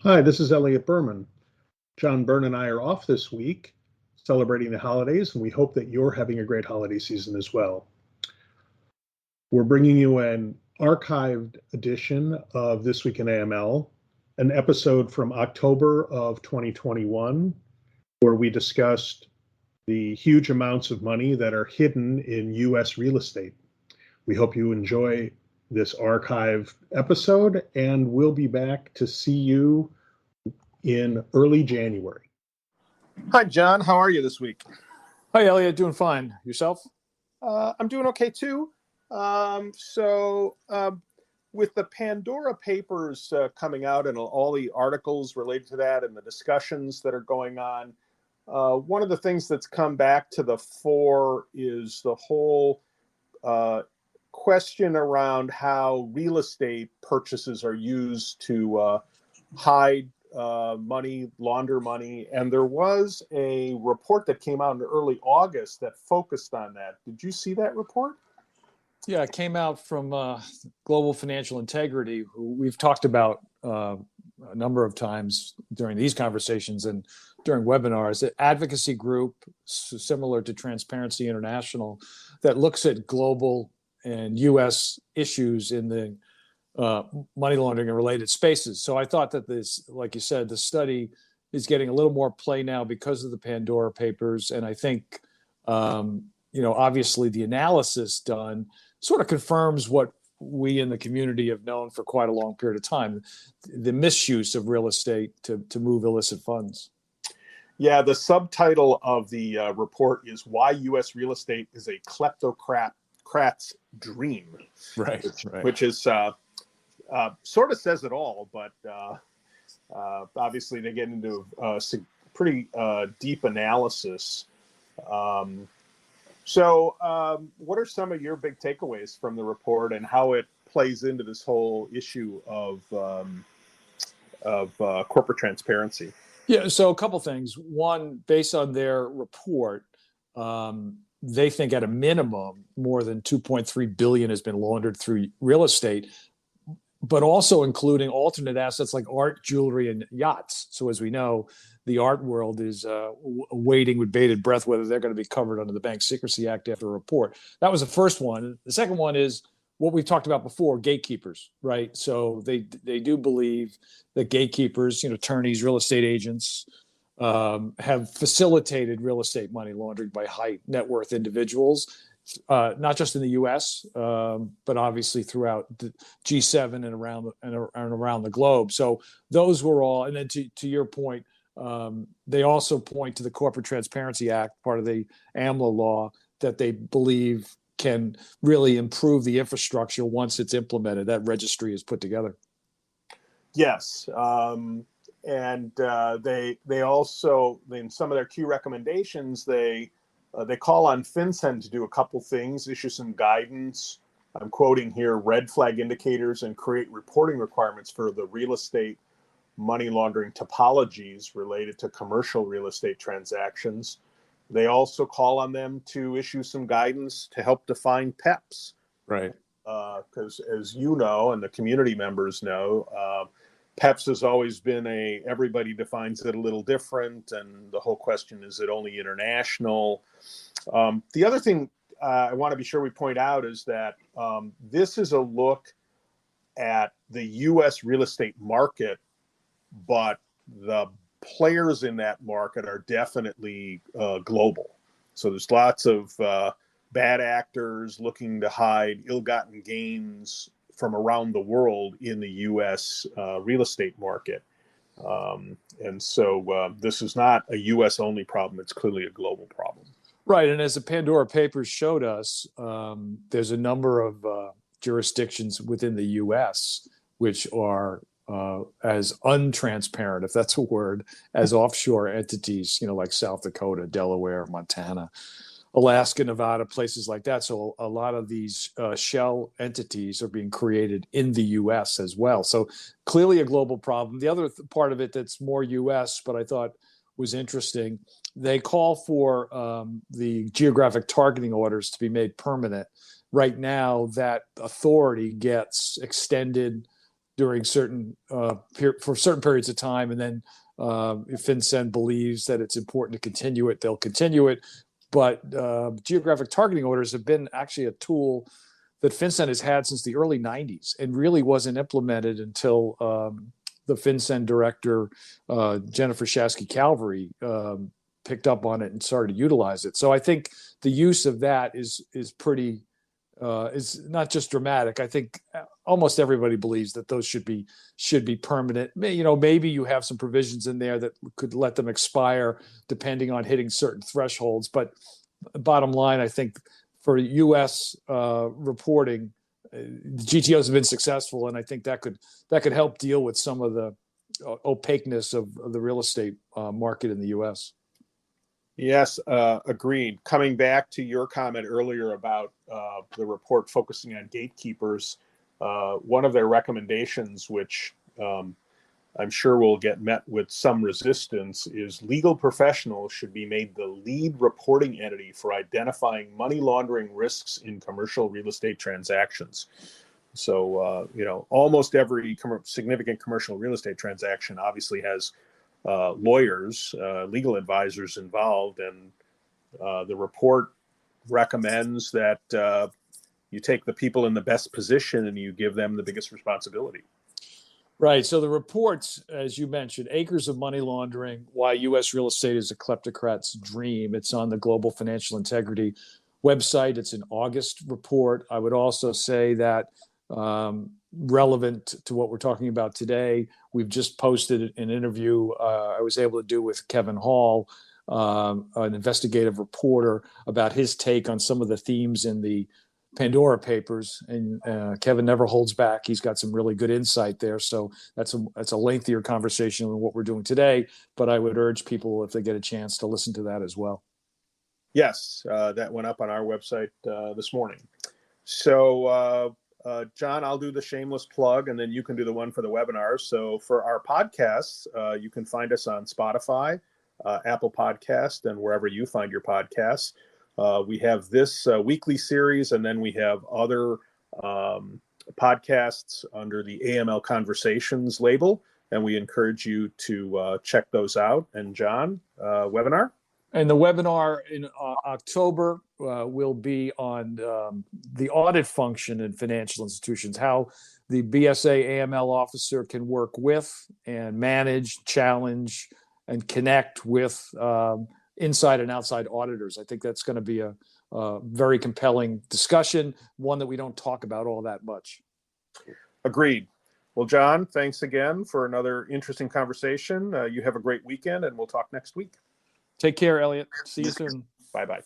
Hi, this is Elliot Berman. John Byrne and I are off this week celebrating the holidays, and we hope that you're having a great holiday season as well. We're bringing you an archived edition of This Week in AML, an episode from October of 2021, where we discussed the huge amounts of money that are hidden in U.S. real estate. We hope you enjoy this archive episode, and we'll be back to see you in early January. Hi, John. How are you this week? Hi, Elliot. Doing fine. Yourself? I'm doing okay, too. With the Pandora Papers coming out and all the articles related to that and the discussions that are going on, one of the things that's come back to the fore is the whole question around how real estate purchases are used to hide money, launder money. And there was a report that came out in early August that focused on that. Did you see that report? Yeah, it came out from Global Financial Integrity, who we've talked about a number of times during these conversations and during webinars. An advocacy group similar to Transparency International that looks at global and U.S. issues in the money laundering and related spaces. So I thought that this, like you said, the study is getting a little more play now because of the Pandora Papers. And I think, obviously the analysis done sort of confirms what we in the community have known for quite a long period of time, the misuse of real estate to move illicit funds. Yeah, the subtitle of the report is Why U.S. Real Estate is a Kleptocrat's Dream. Right. Which is sort of says it all, but obviously they get into pretty deep analysis. So what are some of your big takeaways from the report and how it plays into this whole issue of corporate transparency? Yeah, so a couple things. One, based on their report, they think at a minimum more than $2.3 billion has been laundered through real estate, but also including alternate assets like art, jewelry, and yachts. So as we know, the art world is waiting with bated breath whether they're going to be covered under the Bank Secrecy Act after a report. That was the first one. The second one is what we've talked about before, gatekeepers, right? So they do believe that gatekeepers, attorneys, real estate agents, have facilitated real estate money laundering by high net worth individuals, not just in the U.S., but obviously throughout the G7 and around the globe. So those were all. And then to your point, they also point to the Corporate Transparency Act, part of the AMLA law, that they believe can really improve the infrastructure once it's implemented. That registry is put together. Yes. And they also, in some of their key recommendations, they call on FinCEN to do a couple things, issue some guidance. I'm quoting here, red flag indicators and create reporting requirements for the real estate money laundering topologies related to commercial real estate transactions. They also call on them to issue some guidance to help define PEPs. Right. Because as you know, and the community members know, PEPs has always been everybody defines it a little different. And the whole question, is it only international? The other thing I want to be sure we point out is that this is a look at the U.S. real estate market, but the players in that market are definitely global. So there's lots of bad actors looking to hide ill-gotten gains from around the world in the U.S. Real estate market. And so this is not a U.S. only problem. It's clearly a global problem. Right. And as the Pandora Papers showed us, there's a number of jurisdictions within the U.S. which are as untransparent, if that's a word, as offshore entities, like South Dakota, Delaware, Montana, Alaska, Nevada, places like that. So a lot of these shell entities are being created in the U.S. as well. So clearly a global problem. The other part of it that's more U.S., but I thought was interesting, they call for the geographic targeting orders to be made permanent. Right now, that authority gets extended during certain for certain periods of time, and then if FinCEN believes that it's important to continue it, they'll continue it. But geographic targeting orders have been actually a tool that FinCEN has had since the early 90s and really wasn't implemented until the FinCEN director, Jennifer Shasky-Calvary, picked up on it and started to utilize it. So I think the use of that is pretty, is not just dramatic. I think almost everybody believes that those should be permanent. Maybe you have some provisions in there that could let them expire depending on hitting certain thresholds. But bottom line, I think for U.S. reporting, the GTOs have been successful, and I think that could help deal with some of the opaqueness of the real estate market in the U.S. Yes, agreed. Coming back to your comment earlier about the report focusing on gatekeepers, one of their recommendations, which I'm sure will get met with some resistance, is legal professionals should be made the lead reporting entity for identifying money laundering risks in commercial real estate transactions. So, almost every significant commercial real estate transaction obviously has lawyers, legal advisors involved, and the report recommends that you take the people in the best position and you give them the biggest responsibility. Right. So the reports, as you mentioned, Acres of Money Laundering, Why U.S. Real Estate is a Kleptocrat's Dream. It's on the Global Financial Integrity website. It's an August report. I would also say that relevant to what we're talking about today, we've just posted an interview I was able to do with Kevin Hall, an investigative reporter, about his take on some of the themes in the Pandora Papers, and Kevin never holds back. He's got some really good insight there. So that's a lengthier conversation than what we're doing today, but I would urge people, if they get a chance, to listen to that as well. Yes, that went up on our website this morning. So, John, I'll do the shameless plug, and then you can do the one for the webinar. So for our podcasts, you can find us on Spotify, Apple Podcast, and wherever you find your podcasts. We have this weekly series, and then we have other podcasts under the AML Conversations label, and we encourage you to check those out. And John, webinar? And the webinar in October will be on the audit function in financial institutions, how the BSA AML officer can work with and manage, challenge, and connect with inside and outside auditors. I think that's going to be a very compelling discussion, one that we don't talk about all that much. Agreed. Well, John, thanks again for another interesting conversation. You have a great weekend, and we'll talk next week. Take care, Elliot. See you soon. Bye-bye.